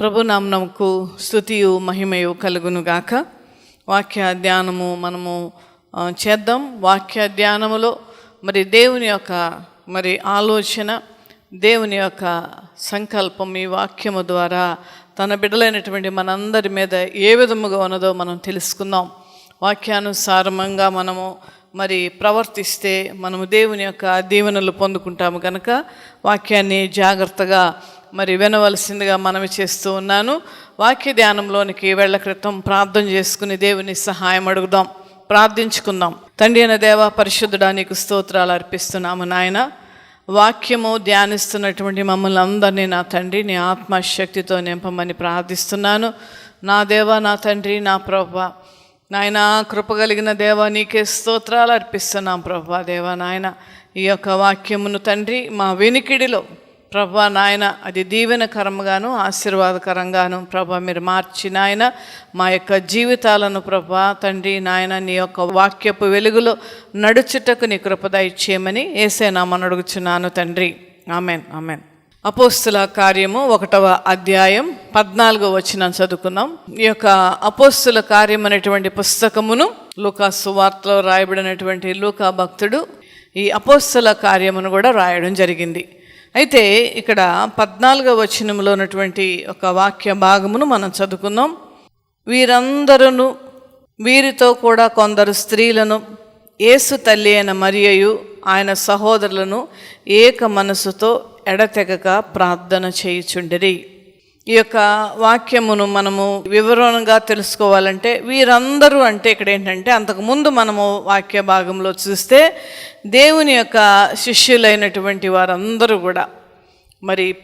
ప్రభునామమునకు స్తుతియు మహిమయు కలుగునుగాక. వాక్య ధ్యానము మనము చేద్దాం. వాక్య ధ్యానములో దేవుని యొక్క ఆలోచన, దేవుని యొక్క సంకల్పం ఈ వాక్యము ద్వారా తన బిడ్డలైనటువంటి మనందరి మీద ఏ విధముగా ఉన్నదో మనం తెలుసుకుందాం. వాక్యానుసారంగా మనము ప్రవర్తిస్తే మనము దేవుని యొక్క దీవెనలు పొందుకుంటాము కనుక వాక్యాన్ని జాగ్రత్తగా వినవలసిందిగా మనవి చేస్తూ ఉన్నాను. వాక్య ధ్యానంలోనికి వెళ్ళ క్రితం ప్రార్థన చేసుకుని దేవుని సహాయం అడుగుదాం, ప్రార్థించుకుందాం. తండ్రి అయిన దేవ, పరిశుద్ధుడా, నీకు స్తోత్రాలు అర్పిస్తున్నాము నాయన. వాక్యము ధ్యానిస్తున్నటువంటి మమ్మల్ని అందరినీ నా తండ్రి నీ ఆత్మశక్తితో నింపమని ప్రార్థిస్తున్నాను. నా దేవ, నా తండ్రి, నా ప్రభువా నాయన, కృపగలిగిన దేవ, నీకే స్తోత్రాలు అర్పిస్తున్నాం ప్రభువా. దేవ నాయన, ఈ యొక్క వాక్యమును తండ్రి మా వెనికిడిలో ప్రభా నాయన అది దీవెనకరంగాను ఆశీర్వాదకరంగాను ప్రభా మీరు మార్చి నాయన మా యొక్క జీవితాలను ప్రభా తండ్రి నాయన నీ యొక్క వాక్యపు వెలుగులో నడుచుటకు నీ కృప దయచేయమని యేసే నామమున అడుగుచున్నాను తండ్రి. Amen, amen. అపోస్తుల కార్యము 1వ అధ్యాయం 14వ వచనం చదువుకుందాం. ఈ యొక్క అపోస్తుల కార్యం అనేటువంటి పుస్తకమును లూకా సువార్తలో రాయబడినటువంటి లూకా భక్తుడు ఈ అపోస్తుల కార్యమును కూడా రాయడం జరిగింది. అయితే ఇక్కడ 14వ వచనంలో ఉన్నటువంటి ఒక వాక్య భాగమును మనం చదువుకుందాం. వీరందరూ వీరితో కూడా కొందరు స్త్రీలను యేసు తల్లి అయిన మరియయు ఆయన సహోదరులను ఏక మనసుతో ఎడతెగక ప్రార్థన చేయుచుండిరి. ఈ యొక్క వాక్యమును మనము వివరంగా తెలుసుకోవాలంటే వీరందరూ అంటే ఇక్కడ ఏంటంటే అంతకుముందు మనము వాక్య భాగంలో చూస్తే దేవుని యొక్క శిష్యులైనటువంటి వారందరూ కూడా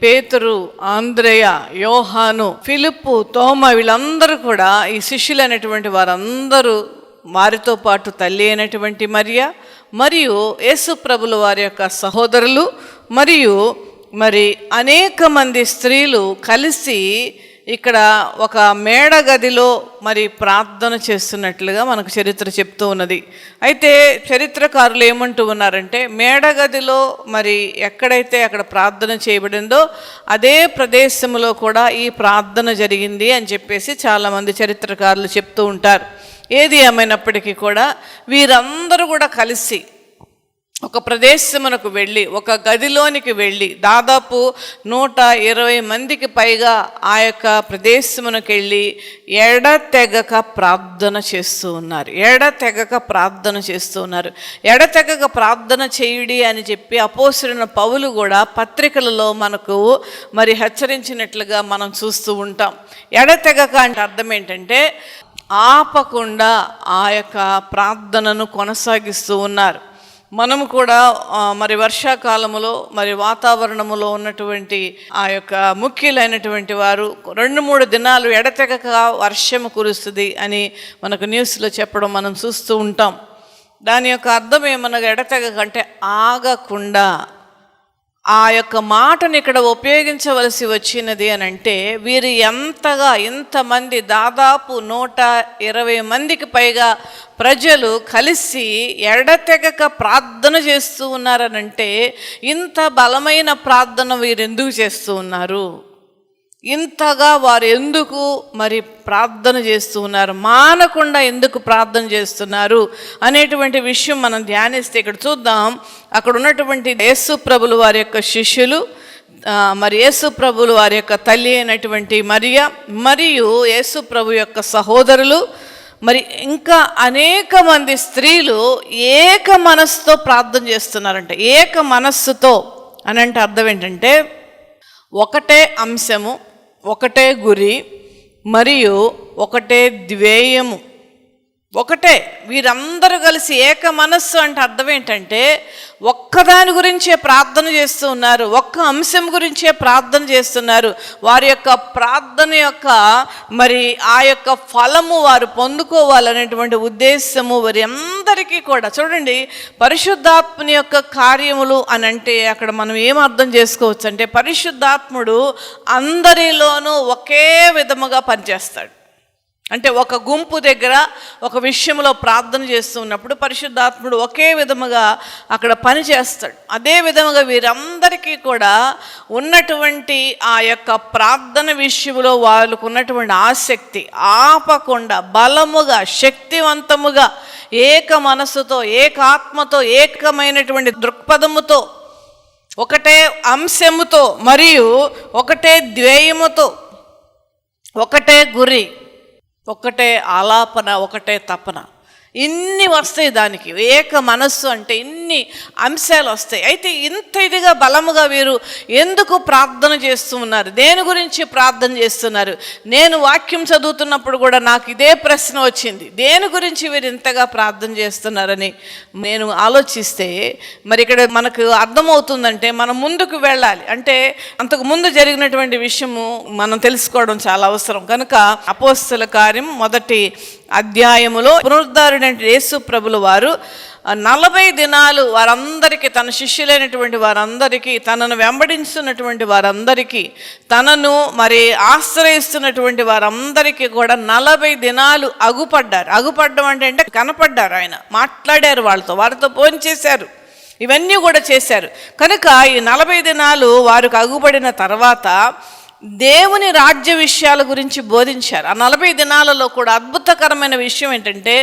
పేతురు, ఆంద్రేయ, యోహాను, ఫిలిప్పు, తోమ వీళ్ళందరూ కూడా ఈ శిష్యులైనటువంటి వారందరూ వారితో పాటు తల్లి అయినటువంటి మరియు యేసు ప్రభుల వారి యొక్క సహోదరులు మరియు అనేక మంది స్త్రీలు కలిసి ఇక్కడ ఒక మేడ గదిలో ప్రార్థన చేస్తున్నట్లుగా మనకు చరిత్ర చెప్తూ ఉన్నది. అయితే చరిత్రకారులు ఏమంటూ ఉన్నారంటే మేడ గదిలో ఎక్కడైతే అక్కడ ప్రార్థన చేయబడిందో అదే ప్రదేశంలో కూడా ఈ ప్రార్థన జరిగింది అని చెప్పేసి చాలామంది చరిత్రకారులు చెప్తూ ఉంటారు. ఏది ఏమైనప్పటికీ కూడా వీరందరూ కూడా కలిసి ఒక ప్రదేశమునకు వెళ్ళి ఒక గదిలోనికి వెళ్ళి దాదాపు 120 మందికి పైగా ఆ యొక్క ప్రదేశమునకు వెళ్ళి ఎడతెగక ప్రార్థన చేస్తూ ఉన్నారు. ఎడతెగక ప్రార్థన చేయుడి అని చెప్పి అపోస్తలుడైన పౌలు కూడా పత్రికలలో మనకు హెచ్చరించినట్లుగా మనం చూస్తూ ఉంటాం. ఎడతెగక అంటే అర్థం ఏంటంటే ఆపకుండా ఆ యొక్క ప్రార్థనను కొనసాగిస్తూ ఉన్నారు. మనము కూడా వర్షాకాలములో వాతావరణములో ఉన్నటువంటి ఆ యొక్క ముఖ్యులైనటువంటి వారు 2-3 దినాలు ఎడతెగక వర్షము కురుస్తుంది అని మనకు న్యూస్లో చెప్పడం మనం చూస్తూ ఉంటాం. దాని యొక్క అర్థం ఏమనగా ఎడతెగక అంటే ఆగకుండా. ఆ యొక్క మాటను ఇక్కడ ఉపయోగించవలసి వచ్చినది అని అంటే వీరు ఇంతమంది దాదాపు 120 మందికి పైగా ప్రజలు కలిసి ఎడతెగక ప్రార్థన చేస్తూ ఉన్నారనంటే ఇంత బలమైన ప్రార్థన వీరు ఎందుకు చేస్తూ ఉన్నారు, ఇంతగా వారు ఎందుకు ప్రార్థన చేస్తూ ఉన్నారు, మానకుండా ఎందుకు ప్రార్థన చేస్తున్నారు అనేటువంటి విషయం మనం ధ్యానిస్తే ఇక్కడ చూద్దాం. అక్కడ ఉన్నటువంటి యేసు ప్రభుల వారి యొక్క శిష్యులు యేసు ప్రభుల వారి యొక్క తల్లి అయినటువంటి మరియు యేసు ప్రభు యొక్క సహోదరులు ఇంకా అనేక మంది స్త్రీలు ఏక మనస్సుతో ప్రార్థన చేస్తున్నారంట. ఏక మనస్సుతో అని అంటే అర్థం ఏంటంటే ఒకటే అంశము, ఒకటే గురి మరియు ఒకటే ధ్యేయము, ఒకటే. వీరందరూ కలిసి ఏక మనస్సు అంటే అర్థం ఏంటంటే ఒక్కదాని గురించే ప్రార్థన చేస్తూ ఉన్నారు, ఒక్క అంశం గురించే ప్రార్థన చేస్తున్నారు. వారి యొక్క ప్రార్థన యొక్క ఆ యొక్క ఫలము వారు పొందుకోవాలనేటువంటి ఉద్దేశము వారి అందరికీ కూడా. చూడండి, పరిశుద్ధాత్మని యొక్క కార్యములు అని అంటే అక్కడ మనం ఏం అర్థం చేసుకోవచ్చు అంటే పరిశుద్ధాత్ముడు అందరిలోనూ ఒకే విధముగా పనిచేస్తాడు. అంటే ఒక గుంపు దగ్గర ఒక విషయంలో ప్రార్థన చేస్తూ ఉన్నప్పుడు పరిశుద్ధాత్ముడు ఒకే విధముగా అక్కడ పని చేస్తాడు. అదే విధముగా వీరందరికీ కూడా ఉన్నటువంటి ఆ యొక్క ప్రార్థన విషయంలో వాళ్ళకు ఉన్నటువంటి ఆసక్తి ఆపకుండా బలముగా శక్తివంతముగా ఏక మనస్సుతో ఏకాత్మతో ఏకమైనటువంటి దృక్పథముతో ఒకటే అంశముతో మరియు ఒకటే ధ్యేయముతో ఒకటే గురి ఒకటే ఆలాపన ఒకటే తపన ఇన్ని వస్తాయి. దానికి ఏక మనస్సు అంటే ఇన్ని అంశాలు వస్తాయి. అయితే ఇంత ఇదిగా బలముగా వీరు ఎందుకు ప్రార్థన చేస్తూ ఉన్నారు? దేని గురించి ప్రార్థన చేస్తున్నారు? నేను వాక్యం చదువుతున్నప్పుడు కూడా నాకు ఇదే ప్రశ్న వచ్చింది, దేని గురించి వీరు ఇంతగా ప్రార్థన చేస్తున్నారని నేను ఆలోచిస్తే మరి ఇక్కడ మనకు అర్థమవుతుందంటే మనం ముందుకు వెళ్ళాలి. అంటే అంతకు ముందు జరిగినటువంటి విషయము మనం తెలుసుకోవడం చాలా అవసరం. కనుక అపోస్తల కార్యం 1వ అధ్యాయములో పునరుద్ధరణైన యేసు ప్రభుల వారు 40 దినాలు వారందరికీ, తన శిష్యులైనటువంటి వారందరికీ, తనను వెంబడిస్తున్నటువంటి వారందరికీ, తనను మరి ఆశ్రయిస్తున్నటువంటి వారందరికీ కూడా 40 దినాలు అగుపడ్డారు. అగుపడ్డం అంటే కనపడ్డారు, ఆయన మాట్లాడారు వారితో భోంచేశారు, ఇవన్నీ కూడా చేశారు. కనుక ఈ 40 దినాలు వారికి అగుపడిన తర్వాత దేవుని రాజ్య విషయాల గురించి బోధించారు. ఆ 40 దినాలలో కూడా అద్భుతకరమైన విషయం ఏంటంటే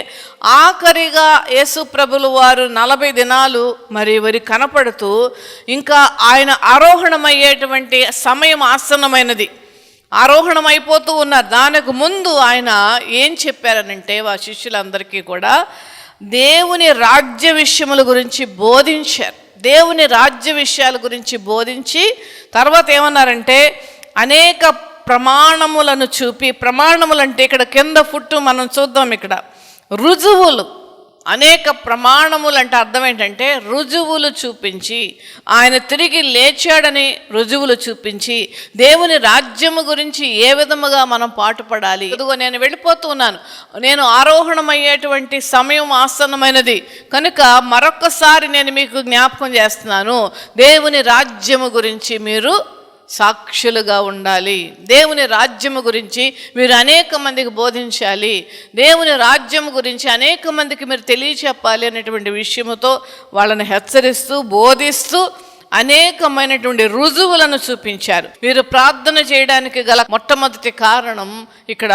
ఆఖరిగా యేసు ప్రభులు వారు 40 దినాలు మరి వారి కనపడుతూ ఇంకా ఆయన ఆరోహణమయ్యేటువంటి సమయం ఆసన్నమైనది, ఆరోహణం అయిపోతూ ఉన్నారు. దానికి ముందు ఆయన ఏం చెప్పారనంటే వారి శిష్యులందరికీ కూడా దేవుని రాజ్య విషయముల గురించి బోధించారు. దేవుని రాజ్య విషయాల గురించి బోధించి తర్వాత ఏమన్నారంటే అనేక ప్రమాణములను చూపి, ప్రమాణములు అంటే ఇక్కడ కింద ఫుట్టు మనం చూద్దాం, ఇక్కడ రుజువులు, అనేక ప్రమాణములు అంటే అర్థం ఏంటంటే రుజువులు చూపించి, ఆయన తిరిగి లేచాడని రుజువులు చూపించి, దేవుని రాజ్యము గురించి ఏ విధముగా మనం పాటుపడాలి. ఇదిగో నేను వెళ్ళిపోతూ ఉన్నాను, నేను ఆరోహణమయ్యేటువంటి సమయం ఆసన్నమైనది కనుక మరొకసారి నేను మీకు జ్ఞాపకం చేస్తున్నాను, దేవుని రాజ్యము గురించి మీరు సాక్షులుగా ఉండాలి, దేవుని రాజ్యము గురించి మీరు అనేక మందికి బోధించాలి, దేవుని రాజ్యం గురించి అనేక మందికి మీరు తెలియచెప్పాలి అనేటువంటి విషయముతో వాళ్ళని హెచ్చరిస్తూ బోధిస్తూ అనేకమైనటువంటి రుజువులను చూపించారు. వీరు ప్రార్థన చేయడానికి గల మొట్టమొదటి కారణం ఇక్కడ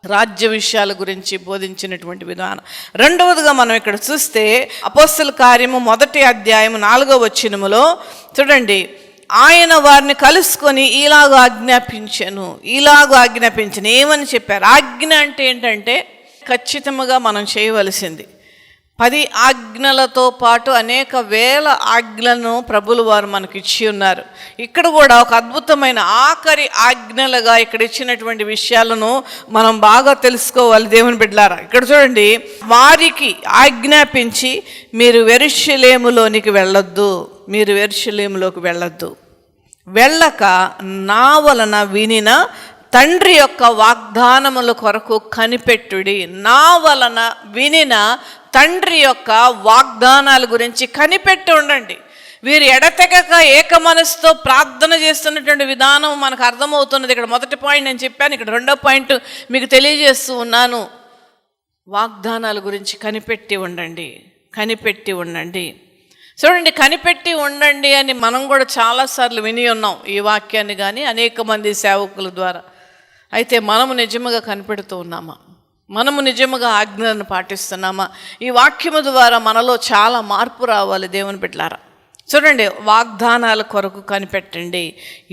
రాజ్య విషయాల గురించి బోధించినటువంటి విధానం. రెండవదిగా మనం ఇక్కడ చూస్తే అపోస్తల కార్యము 1వ అధ్యాయము 4వ వచనములో చూడండి, ఆయన వారిని కలుసుకొని ఇలాగ ఆజ్ఞాపించను ఏమని చెప్పారు? ఆజ్ఞ అంటే ఏంటంటే ఖచ్చితంగా మనం చేయవలసింది. 10 ఆజ్ఞలతో పాటు అనేక వేల ఆజ్ఞలను ప్రభులు వారు మనకి ఇచ్చి ఉన్నారు. ఇక్కడ కూడా ఒక అద్భుతమైన ఆఖరి ఆజ్ఞలుగా ఇక్కడ ఇచ్చినటువంటి విషయాలను మనం బాగా తెలుసుకోవాలి దేవుని బిడ్డలారా. ఇక్కడ చూడండి, వారికి ఆజ్ఞాపించి మీరు యెరూషలేములోనికి వెళ్ళొద్దు, వెళ్ళక నా వలన వినిన తండ్రి యొక్క వాగ్దానముల కొరకు కనిపెట్టుడి. నా వలన వినిన తండ్రి యొక్క వాగ్దానాల గురించి కనిపెట్టి ఉండండి. వీరు ఎడతెగక ఏక మనసుతో ప్రార్థన చేస్తున్నటువంటి విధానం మనకు అర్థమవుతున్నది. ఇక్కడ మొదటి పాయింట్ నేను చెప్పాను, ఇక్కడ రెండో పాయింట్ మీకు తెలియజేస్తూ ఉన్నాను. వాగ్దానాల గురించి కనిపెట్టి ఉండండి. చూడండి, కనిపెట్టి ఉండండి అని మనం కూడా చాలాసార్లు విని ఉన్నాం ఈ వాక్యాన్ని, కానీ అనేక మంది సేవకుల ద్వారా. అయితే మనము నిజముగా కనిపెడుతూ ఉన్నామా? మనము నిజముగా ఆజ్ఞలను పాటిస్తున్నామా? ఈ వాక్యము ద్వారా మనలో చాలా మార్పు రావాలి దేవుని బిడ్డలారా. చూడండి, వాగ్దానాల కొరకు కనిపెట్టండి.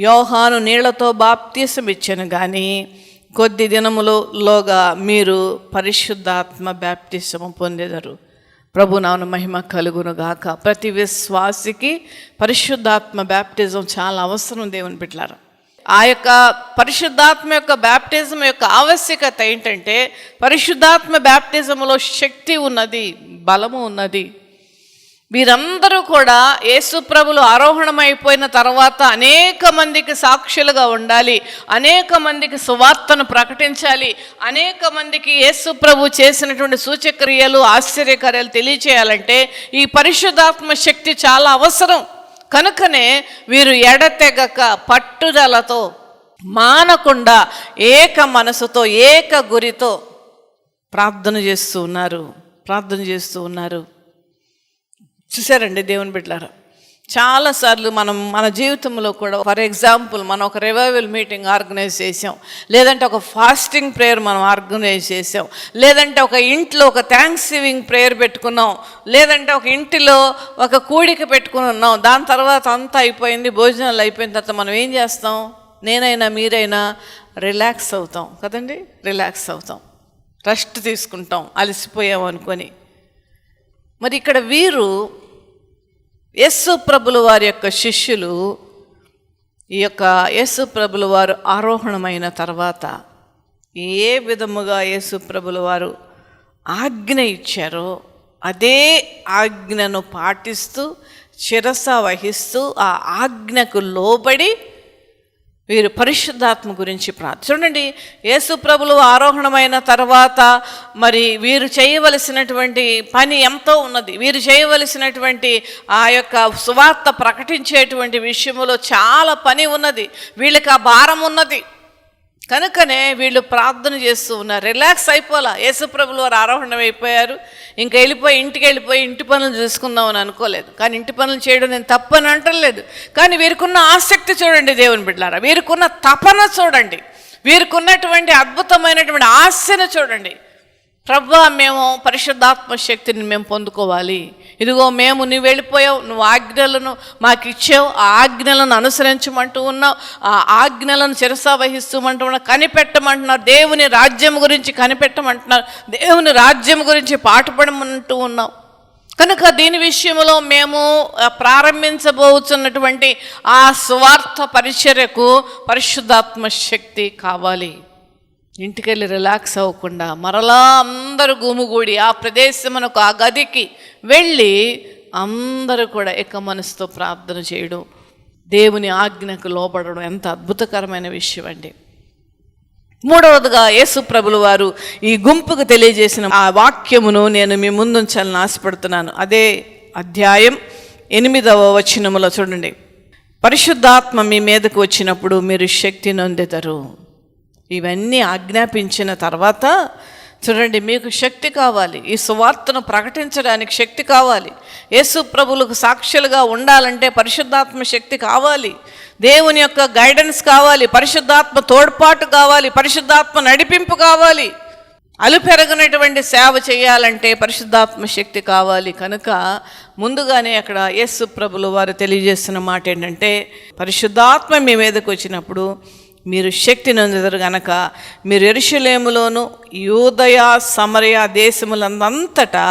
యోహాను నీళ్లతో బాప్తీసం ఇచ్చెను, కానీ కొద్ది దినములోగా మీరు పరిశుద్ధాత్మ బాప్తీసము పొందెదరు. ప్రభు నామమున మహిమ కలుగును గాక. ప్రతి విశ్వాసికి పరిశుద్ధాత్మ బ్యాప్టిజం చాలా అవసరం దేవుని బిడ్డలారా. ఆ యొక్క పరిశుద్ధాత్మ యొక్క బ్యాప్టిజం యొక్క ఆవశ్యకత ఏంటంటే పరిశుద్ధాత్మ బ్యాప్టిజంలో శక్తి ఉన్నది, బలము ఉన్నది. వీరందరూ కూడా యేసు ప్రభులు ఆరోహణమైపోయిన తర్వాత అనేక మందికి సాక్షులుగా ఉండాలి, అనేక మందికి సువార్తను ప్రకటించాలి, అనేక మందికి యేసు ప్రభు చేసినటువంటి సూచక్రియలు ఆశ్చర్యకార్యాలు తెలియచేయాలంటే ఈ పరిశుద్ధాత్మ శక్తి చాలా అవసరం. కనుకనే వీరు ఎడతెగక పట్టుదలతో మానకుండా ఏక మనసుతో ఏక గురితో ప్రార్థన చేస్తూ ఉన్నారు. చూసారండి దేవుని బిడ్డలారా, చాలాసార్లు మనం మన జీవితంలో కూడా, ఫర్ ఎగ్జాంపుల్ మనం ఒక రివైవల్ మీటింగ్ ఆర్గనైజ్ చేసాం, లేదంటే ఒక ఫాస్టింగ్ ప్రేయర్ మనం ఆర్గనైజ్ చేసాం, లేదంటే ఒక ఇంట్లో ఒక థ్యాంక్స్ గివింగ్ ప్రేయర్ పెట్టుకున్నాం, లేదంటే ఒక ఇంటిలో ఒక కూడిక పెట్టుకుని ఉన్నాం. దాని తర్వాత అంతా అయిపోయింది, భోజనాలు అయిపోయిన తర్వాత మనం ఏం చేస్తాం? నేనైనా మీరైనా రిలాక్స్ అవుతాం కదండి, రిలాక్స్ అవుతాం, రెస్ట్ తీసుకుంటాం అలసిపోయాం అనుకొని. మరి ఇక్కడ వీరు యేసు ప్రభుల వారి యొక్క శిష్యులు ఈ యొక్క యేసు ప్రభుల వారు ఆరోహణమైన తర్వాత ఏ విధముగా యేసు ప్రభుల వారు ఆజ్ఞ ఇచ్చారో అదే ఆజ్ఞను పాటిస్తూ శిరస వహిస్తూ ఆ ఆజ్ఞకు లోబడి వీరు పరిశుద్ధాత్మ గురించి చూడండి. యేసు ప్రభులు ఆరోహణమైన తర్వాత మరి వీరు చేయవలసినటువంటి పని ఎంతో ఉన్నది. వీరు చేయవలసినటువంటి ఆ యొక్క సువార్త ప్రకటించేటువంటి విషయంలో చాలా పని ఉన్నది. వీళ్ళకి ఆ భారం ఉన్నది. కనుకనే వీళ్ళు ప్రార్థన చేస్తూ ఉన్నారు. రిలాక్స్ అయిపోలా. యేసు ప్రభులు వారు ఆరోహణం అయిపోయారు, ఇంకా ఇంటికి వెళ్ళిపోయి ఇంటి పనులు చూసుకుందామని అనుకోలేదు. కానీ ఇంటి పనులు చేయడం నేను తప్పని అంటలేదు. కానీ వీరికున్న ఆసక్తి చూడండి దేవుని బిడ్డలారా, వీరికున్న తపన చూడండి, వీరికున్నటువంటి అద్భుతమైనటువంటి ఆశను చూడండి. ప్రభువా, మేము పరిశుద్ధాత్మ శక్తిని మేము పొందుకోవాలి. ఇదిగో మేము నువ్వు వెళ్ళిపోయావు, నువ్వు ఆజ్ఞలను మాకు ఇచ్చావు, ఆ ఆజ్ఞలను అనుసరించమంటూ ఉన్నావు, ఆ ఆజ్ఞలను శిరస వహిస్తూమంటూ కనిపెట్టమంటున్నారు. దేవుని రాజ్యం గురించి కనిపెట్టమంటున్నారు, దేవుని రాజ్యం గురించి పాటుపడమంటూ ఉన్నాం. కనుక దీని విషయంలో మేము ప్రారంభించబోతున్నటువంటి ఆ స్వార్థ పరిచర్యకు పరిశుద్ధాత్మ శక్తి కావాలి. ఇంటికెళ్ళి రిలాక్స్ అవ్వకుండా మరలా అందరూ గుమిగూడి ఆ ప్రదేశమునకు, ఆ గదికి వెళ్ళి అందరూ కూడా ఏక మనసుతో ప్రార్థన చేయడం, దేవుని ఆజ్ఞకు లోబడడం ఎంత అద్భుతకరమైన విషయం అండి. మూడవదిగా యేసు ప్రభులు వారు ఈ గుంపుకు తెలియజేసిన ఆ వాక్యమును నేను మీ ముందుంచాలని ఆశపడుతున్నాను. అదే అధ్యాయం 8వ వచనములో చూడండి. పరిశుద్ధాత్మ మీ మీదకు వచ్చినప్పుడు మీరు శక్తి నొందెదరు. ఇవన్నీ ఆజ్ఞాపించిన తర్వాత చూడండి, మీకు శక్తి కావాలి. ఈ సువార్తను ప్రకటించడానికి శక్తి కావాలి. యేసు ప్రభువులకు సాక్షులుగా ఉండాలంటే పరిశుద్ధాత్మ శక్తి కావాలి, దేవుని యొక్క గైడెన్స్ కావాలి, పరిశుద్ధాత్మ తోడ్పాటు కావాలి, పరిశుద్ధాత్మ నడిపింపు కావాలి. అలుపెరగనటువంటి సేవ చేయాలంటే పరిశుద్ధాత్మ శక్తి కావాలి. కనుక ముందుగానే అక్కడ యేసు ప్రభులు వారు తెలియజేస్తున్న మాట ఏంటంటే, పరిశుద్ధాత్మ మీ మీదకు వచ్చినప్పుడు మీరు శక్తి నొందెదరు గనక మీరు యెరూషలేములోను యూదయ సమరయ దేశములందంతటా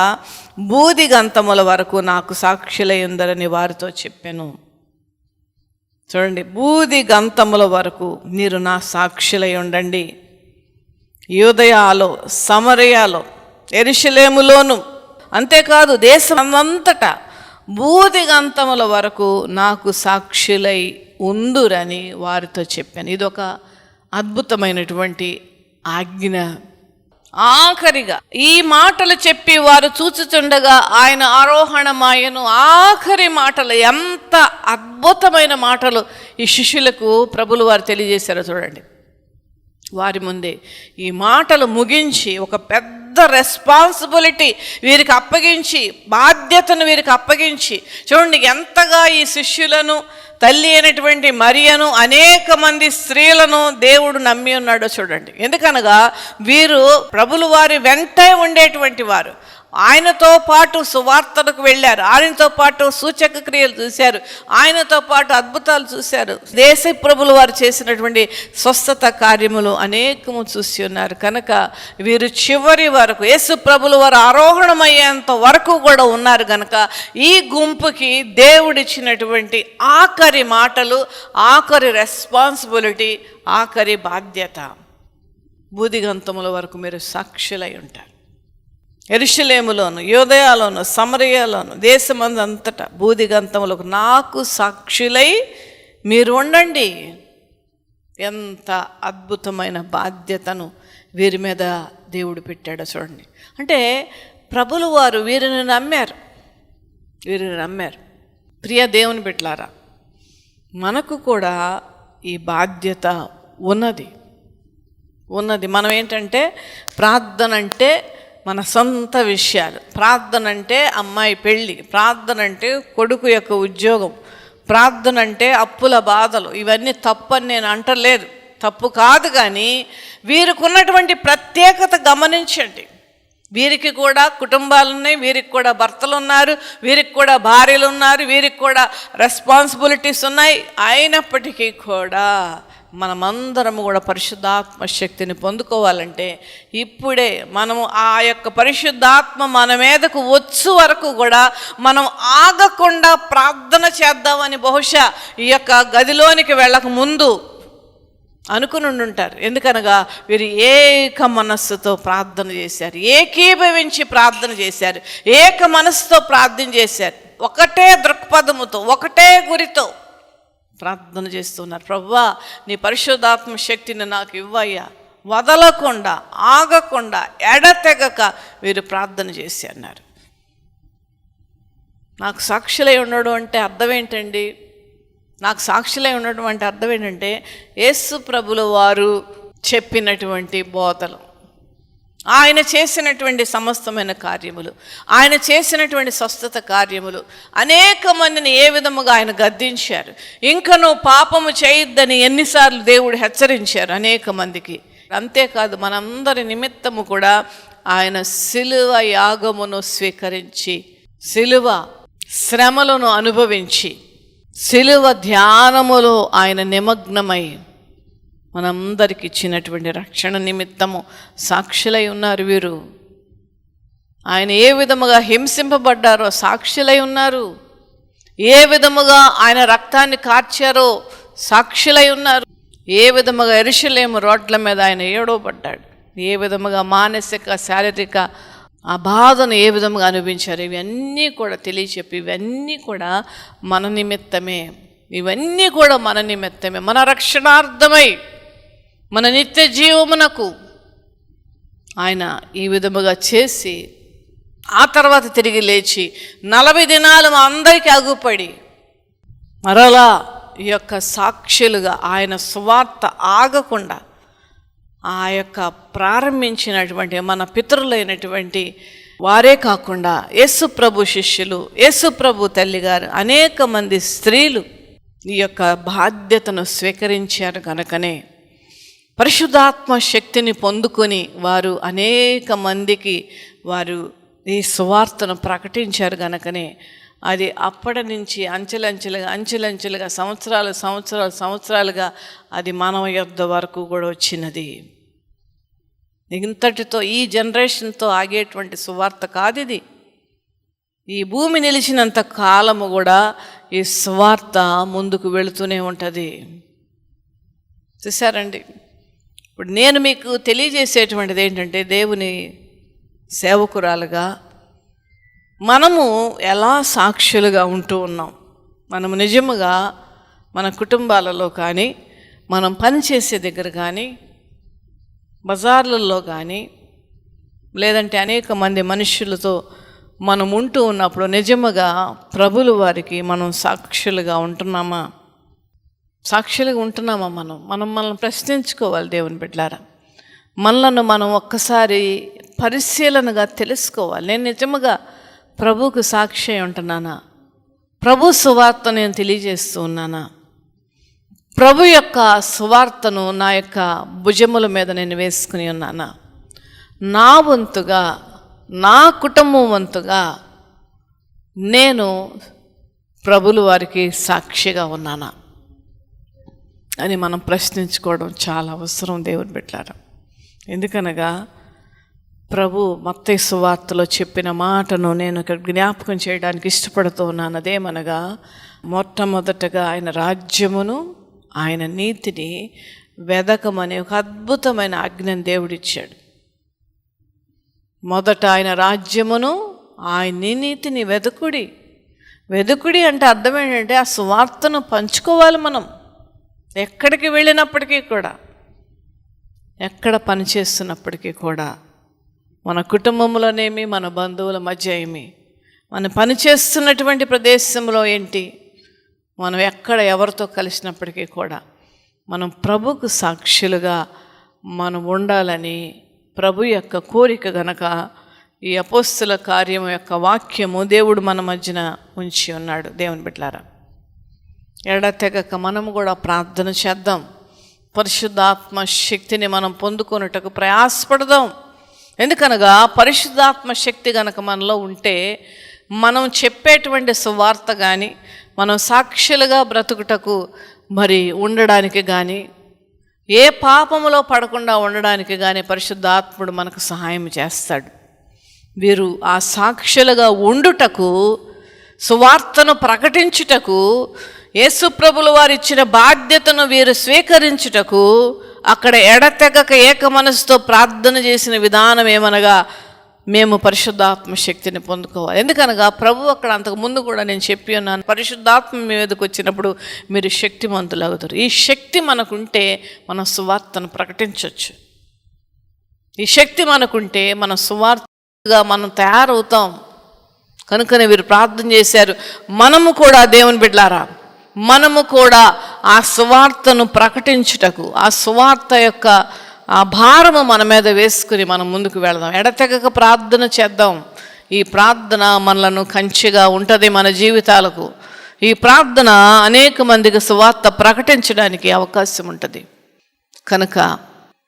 బూదిగంతముల వరకు నాకు సాక్షులై ఉందరని వారితో చెప్పాను. చూడండి, బూదిగంతముల వరకు మీరు నా సాక్షులై ఉండండి. యూదయలో, సమరయలో, యెరూషలేములోను, అంతేకాదు దేశమంతటా బూదిగంతముల వరకు నాకు సాక్షులై ఉందురని వారితో చెప్పాను. ఇదొక అద్భుతమైనటువంటి ఆజ్ఞ. ఆఖరిగా ఈ మాటలు చెప్పి వారు చూచుచుండగా ఆయన ఆరోహణమాయను. ఆఖరి మాటలు ఎంత అద్భుతమైన మాటలు ఈ శిష్యులకు ప్రభులు వారు తెలియజేశారో చూడండి. వారి ముందే ఈ మాటలు ముగించి ఒక పెద్ద రెస్పాన్సిబిలిటీ వీరికి అప్పగించి, బాధ్యతను వీరికి అప్పగించి, చూడండి ఎంతగా ఈ శిష్యులను, తల్లి అయినటువంటి మరియను, అనేక మంది స్త్రీలను దేవుడు నమ్మి ఉన్నాడో చూడండి. ఎందుకనగా వీరు ప్రభులు వారి వెంటే ఉండేటువంటి వారు. ఆయనతో పాటు సువార్తలకు వెళ్ళారు, ఆయనతో పాటు సూచక క్రియలు చూశారు, ఆయనతో పాటు అద్భుతాలు చూశారు, దేశ ప్రభులు వారు చేసినటువంటి స్వస్థత కార్యములు అనేకము చూసి ఉన్నారు. కనుక వీరు చివరి వరకు యేసు ప్రభులు వారు ఆరోహణమయ్యేంత వరకు కూడా ఉన్నారు. కనుక ఈ గుంపుకి దేవుడిచ్చినటువంటి ఆఖరి మాటలు, ఆఖరి రెస్పాన్సిబిలిటీ, ఆఖరి బాధ్యత, బూదిగంతముల వరకు మీరు సాక్షులై ఉంటారు. యెరూషలేములోను, యూదయలోను, సమరయలోను, దేశమందంతటా బూదిగంతములకు నాకు సాక్షులై మీరు ఉండండి. ఎంత అద్భుతమైన బాధ్యతను వీరి మీద దేవుడు పెట్టాడో చూడండి. అంటే ప్రభులు వారు వీరిని నమ్మారు. ప్రియ దేవుని బిడ్డలారా, మనకు కూడా ఈ బాధ్యత ఉన్నది. మనం ఏంటంటే ప్రార్థన అంటే మన సొంత విషయాలు, ప్రార్థన అంటే అమ్మాయి పెళ్ళి, ప్రార్థన అంటే కొడుకు యొక్క ఉద్యోగం, ప్రార్థన అంటే అప్పుల బాధలు. ఇవన్నీ తప్పని నేను అంటలేదు, తప్పు కాదు. కానీ వీరికి ఉన్నటువంటి ప్రత్యేకత గమనించండి. వీరికి కూడా కుటుంబాలు ఉన్నాయి, వీరికి కూడా భర్తలు ఉన్నారు, వీరికి కూడా భార్యలు ఉన్నారు, వీరికి కూడా రెస్పాన్సిబిలిటీస్ ఉన్నాయి. అయినప్పటికీ కూడా మనమందరము కూడా పరిశుద్ధాత్మ శక్తిని పొందుకోవాలంటే ఇప్పుడే మనము ఆ యొక్క పరిశుద్ధాత్మ మన మీదకు వచ్చు వరకు కూడా మనం ఆగకుండా ప్రార్థన చేద్దామని బహుశా ఈ యొక్క గదిలోనికి వెళ్ళక ముందు అనుకుని ఉంటారు. ఎందుకనగా వీరు ఏక మనస్సుతో ప్రార్థన చేశారు, ఏకీభవించి ప్రార్థన చేశారు, ఏక మనస్సుతో ప్రార్థన చేశారు, ఒకటే దృక్పథముతో, ఒకటే గురితో ప్రార్థన చేస్తున్నారు. ప్రభువా, నీ పరిశుద్ధాత్మ శక్తిని నాకు ఇవ్వయ్యా. వదలకుండా, ఆగకుండా, ఎడతెగక వీరు ప్రార్థన చేసి అన్నారు. నాకు సాక్షులై ఉండడం అంటే అర్థం ఏంటండి? నాకు సాక్షులై ఉండడం అంటే అర్థం ఏంటంటే యేసు ప్రభుల వారు చెప్పినటువంటి బోధలు, ఆయన చేసినటువంటి సమస్తమైన కార్యములు, ఆయన చేసినటువంటి స్వస్థత కార్యములు, అనేక మందిని ఏ విధముగా ఆయన గద్దించారు, ఇంకా నువ్వు పాపము చేయొద్దని ఎన్నిసార్లు దేవుడు హెచ్చరించారు అనేక మందికి. అంతేకాదు, మనందరి నిమిత్తము కూడా ఆయన శిలువ యాగమును స్వీకరించి, శిలువ శ్రమలను అనుభవించి, శిలువ ధ్యానములో ఆయన నిమగ్నమై మనందరికి ఇచ్చినటువంటి రక్షణ నిమిత్తము సాక్షులై ఉన్నారు వీరు. ఆయన ఏ విధముగా హింసింపబడ్డారో సాక్షులై ఉన్నారు, ఏ విధముగా ఆయన రక్తాన్ని కార్చారో సాక్షులై ఉన్నారు, ఏ విధముగా యెరూషలేము రోడ్ల మీద ఆయన ఏడవబడ్డాడు, ఏ విధముగా మానసిక శారీరక ఆ బాధను ఏ విధముగా అనుభవించారు, ఇవన్నీ కూడా తెలియచెప్పి, ఇవన్నీ కూడా మన నిమిత్తమే, ఇవన్నీ కూడా మన నిమిత్తమే, మన రక్షణార్థమై, మన నిత్య జీవమునకు ఆయన ఈ విధముగా చేసి ఆ తర్వాత తిరిగి లేచి 40 దినాలు మా అందరికీ అగుపడి మరలా ఈ యొక్క సాక్షులుగా ఆయన సువార్త ఆగకుండా ఆ యొక్క ప్రారంభించినటువంటి మన పితరులైనటువంటి వారే కాకుండా యేసు ప్రభు శిష్యులు, యేసు ప్రభు తల్లిగారు, అనేక మంది స్త్రీలు ఈ యొక్క బాధ్యతను స్వీకరించారు కనుకనే పరిశుద్ధాత్మ శక్తిని పొందుకొని వారు అనేక మందికి వారు ఈ సువార్తను ప్రకటించారు కనుకనే అది అప్పటి నుంచి అంచెలంచెలుగా సంవత్సరాలుగా అది మానవ యొద్ద వరకు కూడా వచ్చినది. ఇంతటితో ఈ జనరేషన్తో ఆగేటువంటి సువార్త కాదు ఇది. ఈ భూమి నిలిచినంత కాలము కూడా ఈ సువార్త ముందుకు వెళుతూనే ఉంటుంది. చూసారండి, ఇప్పుడు నేను మీకు తెలియజేసేటువంటిది ఏంటంటే దేవుని సేవకురాలుగా మనము ఎలా సాక్షులుగా ఉంటూ ఉన్నాం. మనము నిజముగా మన కుటుంబాలలో కానీ, మనం పనిచేసే దగ్గర కానీ, బజార్లలో కానీ, లేదంటే అనేక మంది మనుషులతో మనం ఉంటూ ఉన్నప్పుడు నిజముగా ప్రభుల వారికి మనం సాక్షులుగా ఉంటున్నామా? మనం ప్రశ్నించుకోవాలి. దేవుని బిడ్డలారా, మనలను మనం ఒక్కసారి పరిశీలనగా తెలుసుకోవాలి. నేను నిజముగా ప్రభువుకు సాక్షి అయి ఉంటున్నానా? ప్రభు సువార్త నేను తెలియజేస్తూ ఉన్నానా? ప్రభు యొక్క సువార్తను నా యొక్క భుజముల మీద నేను వేసుకుని ఉన్నానా? నా వంతుగా, నా కుటుంబం వంతుగా నేను ప్రభుల వారికి సాక్షిగా ఉన్నానా అని మనం ప్రశ్నించుకోవడం చాలా అవసరం దేవుని బిడ్డలారా. ఎందుకనగా ప్రభు మత్తయి సువార్తలో చెప్పిన మాటను నేను ఇక్కడ జ్ఞాపకం చేయడానికి ఇష్టపడుతూ ఉన్నాను. అదేమనగా, మొట్టమొదటగా ఆయన రాజ్యమును, ఆయన నీతిని వెదకమని ఒక అద్భుతమైన ఆజ్ఞను దేవుడిచ్చాడు. మొదట ఆయన రాజ్యమును, ఆయన నీతిని వెదుకుడి అంటే అర్థం ఏంటంటే ఆ సువార్తను పంచుకోవాలి. మనం ఎక్కడికి వెళ్ళినప్పటికీ కూడా, ఎక్కడ పనిచేస్తున్నప్పటికీ కూడా, మన కుటుంబంలోనేమి, మన బంధువుల మధ్య ఏమి, మనం పనిచేస్తున్నటువంటి ప్రదేశంలో ఏంటి, మనం ఎక్కడ ఎవరితో కలిసినప్పటికీ కూడా మనం ప్రభుకు సాక్షులుగా మనం ఉండాలని ప్రభు యొక్క కోరిక గనక ఈ అపోస్తుల కార్యం యొక్క వాక్యము దేవుడు మన మధ్యన ఉంచి ఉన్నాడు. దేవుని బిడ్డలారా, ఎడతెగక మనము కూడా ప్రార్థన చేద్దాం. పరిశుద్ధాత్మ శక్తిని మనం పొందుకొనుటకు ప్రయాసపడదాం. ఎందుకనగా పరిశుద్ధాత్మ శక్తి గనక మనలో ఉంటే మనం చెప్పేటువంటి సువార్త కానీ, మనం సాక్షులుగా బ్రతుకుటకు మరి ఉండడానికి కానీ, ఏ పాపములో పడకుండా ఉండడానికి కానీ పరిశుద్ధాత్ముడు మనకు సహాయం చేస్తాడు. వీరు ఆ సాక్షులుగా ఉండుటకు, సువార్తను ప్రకటించుటకు, యేసుప్రభులు వారు ఇచ్చిన బాధ్యతను వీరు స్వీకరించుటకు అక్కడ ఎడతెగక ఏక మనసుతో ప్రార్థన చేసిన విధానం ఏమనగా, మేము పరిశుద్ధాత్మ శక్తిని పొందుకోవాలి. ఎందుకనగా ప్రభు అక్కడ అంతకు ముందు కూడా నేను చెప్పి ఉన్నాను, పరిశుద్ధాత్మ మీ మీదకి వచ్చినప్పుడు మీరు శక్తిమంతులవుతారు. ఈ శక్తి మనకుంటే మనం సువార్తను ప్రకటించవచ్చు. ఈ శక్తి మనకుంటే మన సువార్తగా మనం తయారవుతాం. కనుకనే వీరు ప్రార్థన చేశారు. మనము కూడా దేవుని బిడ్డలారా, మనము కూడా ఆ సువార్తను ప్రకటించుటకు, ఆ సువార్త యొక్క ఆ భారము మన మీద వేసుకుని మనం ముందుకు వెళదాం. ఎడతెగక ప్రార్థన చేద్దాం. ఈ ప్రార్థన మనలను కంచెగా ఉంటుంది మన జీవితాలకు. ఈ ప్రార్థన అనేక మందికి సువార్త ప్రకటించడానికి అవకాశం ఉంటుంది. కనుక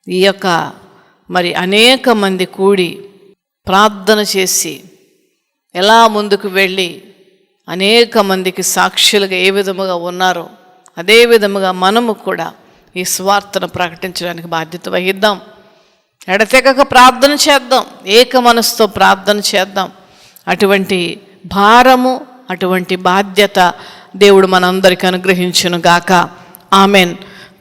ఈ యొక్క మరి అనేక మంది కూడి ప్రార్థన చేసి ఎలా ముందుకు వెళ్ళి అనేక మందికి సాక్షులుగా ఏ విధముగా ఉన్నారో అదే విధముగా మనము కూడా ఈ స్వార్థను ప్రకటించడానికి బాధ్యత వహిద్దాం. ఎడతెగక ప్రార్థన చేద్దాం, ఏక మనసుతో ప్రార్థన చేద్దాం. అటువంటి భారము, అటువంటి బాధ్యత దేవుడు మనందరికీ అనుగ్రహించును గాక. ఆమెన్.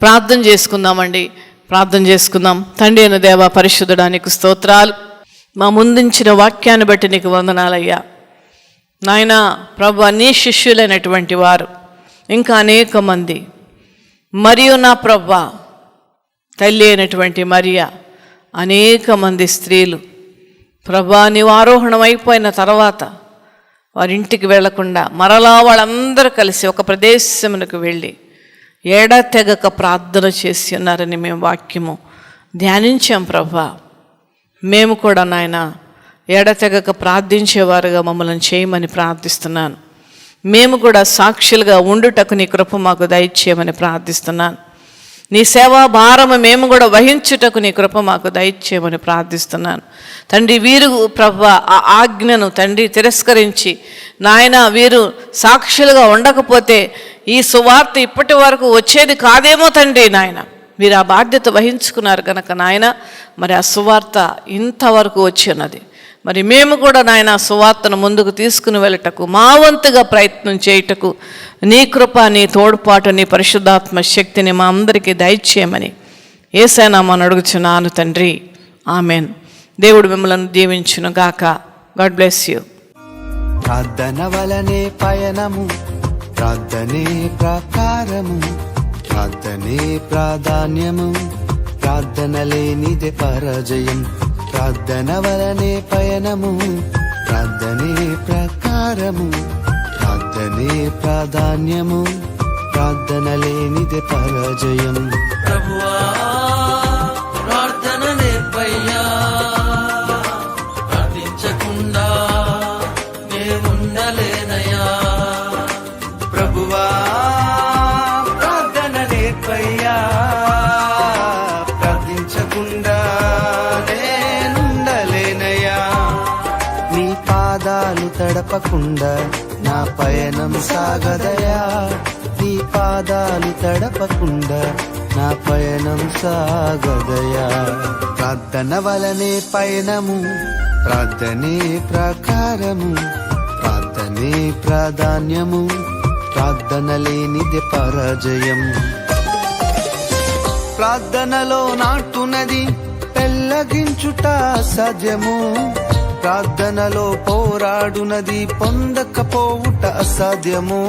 ప్రార్థన చేసుకుందామండి, ప్రార్థన చేసుకుందాం. తండ్రి అయిన దేవ, పరిశుద్ధుడా, నీకు స్తోత్రాలు. మా ముందుంచిన వాక్యాన్ని బట్టి నీకు వందనాలయ్యా. నాయనా ప్రభు, నీ శిష్యులైనటువంటి వారు ఇంకా అనేక మంది, మరియు నా ప్రభు తల్లి అయినటువంటి మరియా, అనేక మంది స్త్రీలు ప్రభా నీవు ఆరోహణం అయిపోయిన తర్వాత వారింటికి వెళ్లకుండా మరలా వాళ్ళందరూ కలిసి ఒక ప్రదేశమునకు వెళ్ళి ఎడతెగక ప్రార్థన చేసి ఉన్నారని మేము వాక్యము ధ్యానించాం. ప్రభా, మేము కూడా నాయన ఎడతెగక ప్రార్థించేవారుగా మమ్మల్ని చేయమని ప్రార్థిస్తున్నాను. మేము కూడా సాక్షులుగా ఉండుటకు నీ కృప మాకు దయచేయమని ప్రార్థిస్తున్నాను. నీ సేవా భారము మేము కూడా వహించుటకు నీ కృప మాకు దయచేయమని ప్రార్థిస్తున్నాను. తండ్రి, వీరు ప్రభువా ఆ ఆజ్ఞను తండ్రి తిరస్కరించి నాయన వీరు సాక్షులుగా ఉండకపోతే ఈ సువార్త ఇప్పటి వరకు వచ్చేది కాదేమో తండ్రి. నాయన వీరు ఆ బాధ్యత వహించుకున్నారు కనుక నాయన మరి ఆ సువార్త ఇంతవరకు వచ్చి ఉన్నది. మరి మేము కూడా నాయన సువార్తను ముందుకు తీసుకుని వెళ్ళటకు మా వంతుగా ప్రయత్నం చేయుటకు నీ కృప, నీ తోడ్పాటు, నీ పరిశుద్ధాత్మ శక్తిని మా అందరికీ దయచేయమని యేసయ్య నామమున అడుగుచున్నాను తండ్రి. ఆమెన్. దేవుడు మిమ్మల్ని దీవించును గాక. God bless you. ప్రార్థన వలనే పయనము, ప్రార్థనే ప్రకారము, ప్రార్థనే ప్రాధాన్యము, ప్రార్థన లేనిదే పరాజయం. ప్రార్థన వలనే పయనము, ప్రార్థనే ప్రకారము, ప్రార్థనే ప్రాధాన్యము, ప్రార్థన లేనిదే పరాజయం. ప్రభువా ప్రార్థన నేర్పయ్యా, ప్రార్థించకుండా నేనుండలేనయ్యా. ప్రభువా ప్రార్థన నేర్పయ్యా, ప్రార్థించకుండా నేనుండలేనయ్యా. నీ పాదాలు తడపకుండా నా పయనం సాగదయా, నీ పాదాలు తడపకుండా నా పయనం సాగదయా. ప్రార్థన వలనే పయనము, ప్రార్థనే ప్రకారము, ప్రార్థనే ప్రాధాన్యము, ప్రార్థన లేనిదే పరాజయం. ప్రార్థనలో నాటునది పెళ్ళగించుట అసాధ్యము, ప్రార్థనలో పోరాడునది పొందకపోవుట అసాధ్యము.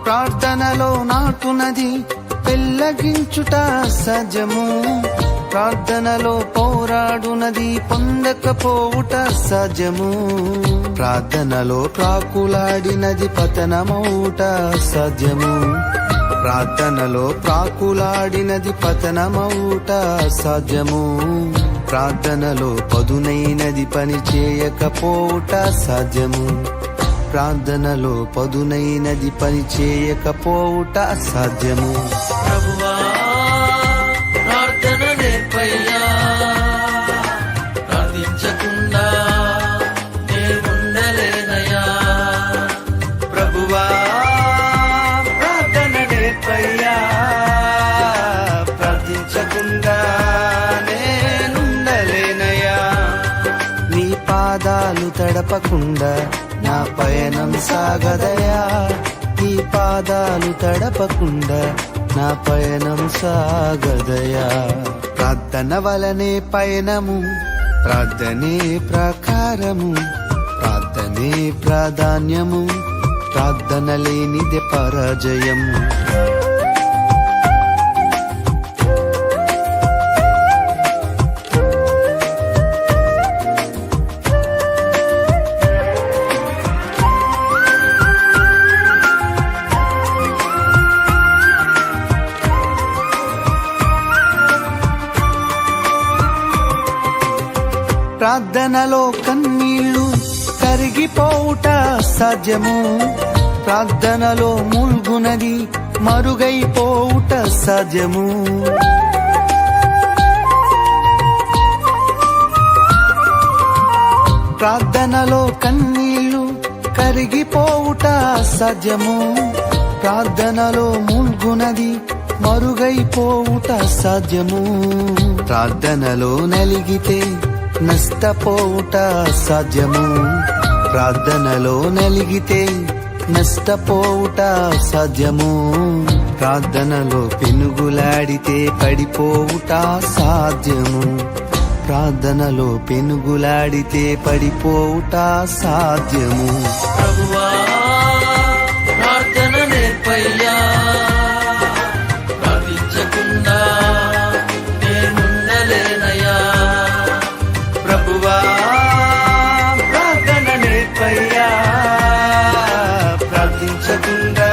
ప్రార్థనలో నాటునది పెళ్ళగించుట అసాధ్యము, ప్రార్థనలో పోరాడునది పొందకపోవుట అసాధ్యము. ప్రార్థనలో ప్రాకులాడినది పతనమవుట అసాధ్యము. ప్రార్థనలో ప్రాకులాడినది పతనమవుట అసాధ్యము. ప్రార్థనలో పదునైనది పని చేయకపోవుట అసాధ్యము. ప్రార్థనలో పదునైనది పని చేయకపోవుట అసాధ్యము. ప్రభువా ప్రార్థన నేర్పయ్యా, ప్రార్థించకుండా నే ఉండలేనయ్యా. ప్రభువా ప్రార్థన నేర్పయ్యా, ప్రార్థించకుండా నేనుండలేనయ్యా. నీ పాదాలు తడపకుండా నా పయనం సాగదయా. నీ పాదాలు తడపకుండా నా పయనం సాగదయా. ప్రార్థన వలనే పయనము, ప్రార్థనే ప్రకారము, ప్రార్థనే ప్రాధాన్యము, ప్రార్థన లేనిదే పరాజయము. ప్రార్థనలో కన్నీళ్లు కరిగిపోవుట సాధ్యము. ప్రార్థనలో ముల్గునది మరుగైపోవుట సాధ్యము. ప్రార్థనలో కన్నీళ్లు కరిగిపోవుట సాధ్యము. ప్రార్థనలో ముల్గునది మరుగైపోవుట సాధ్యము. ప్రార్థనలో నలిగితే నష్టపోవుట సాధ్యము. ప్రార్థనలో నలిగితే నష్టపోవుట సాధ్యము. ప్రార్థనలో పెనుగులాడితే పడిపోవుట సాధ్యము. ప్రార్థనలో పెనుగులాడితే పడిపోవుట సాధ్యము. ప్రభువా ప్రార్థన నేర్పయ్యా, ప్రార్థించకుండా నేనుండలేనయ్యా. ప్రభువా ప్రార్థన నేర్పయ్యా, ప్రార్థించకుండా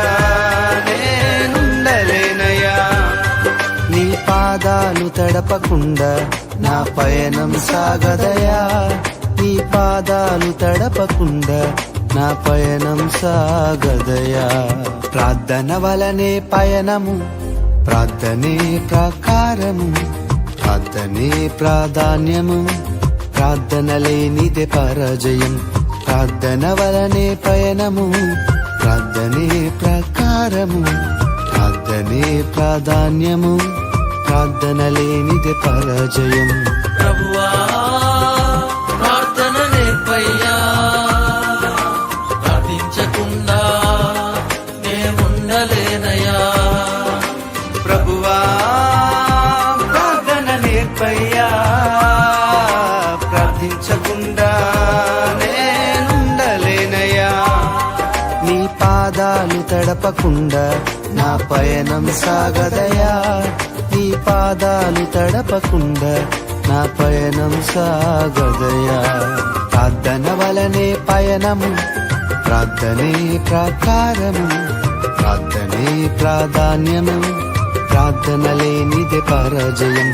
నేనుండలేనయ్యా. నీ పాదాలు తడపకుండా నా పయనం సాగదయా. నీ పాదాలు తడపకుండా నా పయనం సాగదయా. ప్రార్థన వలనే పయనము, ప్రార్థనే ప్రకారము, ప్రార్థనే ప్రాధాన్యము, ప్రార్థన లేనిదే పరాజయం. ప్రార్థన వలనే పయనము, ప్రార్థనే ప్రకారము, ప్రార్థనే ప్రాధాన్యము, ప్రార్థన లేనిదే పరాజయం. ప్రభువా ప్రార్థన నేర్పయ్యా, ప్రార్థించకుండా నే ఉండలేనయ్యా. ప్రభువా ప్రార్థన నేర్పయ్యా, ప్రార్థించకుండా నేనుండలేనయ్యా. నీ పాదాలు తడపకుండా నా పయనం సాగదయా. నీ పాదాలు తడపకుండా నా పయనం సాగదయా. ప్రార్థన వలనే పయనము, ప్రార్థనే ప్రకారము, ప్రార్థనే ప్రాధాన్యము, ప్రార్థన లేనిదే పరాజయం.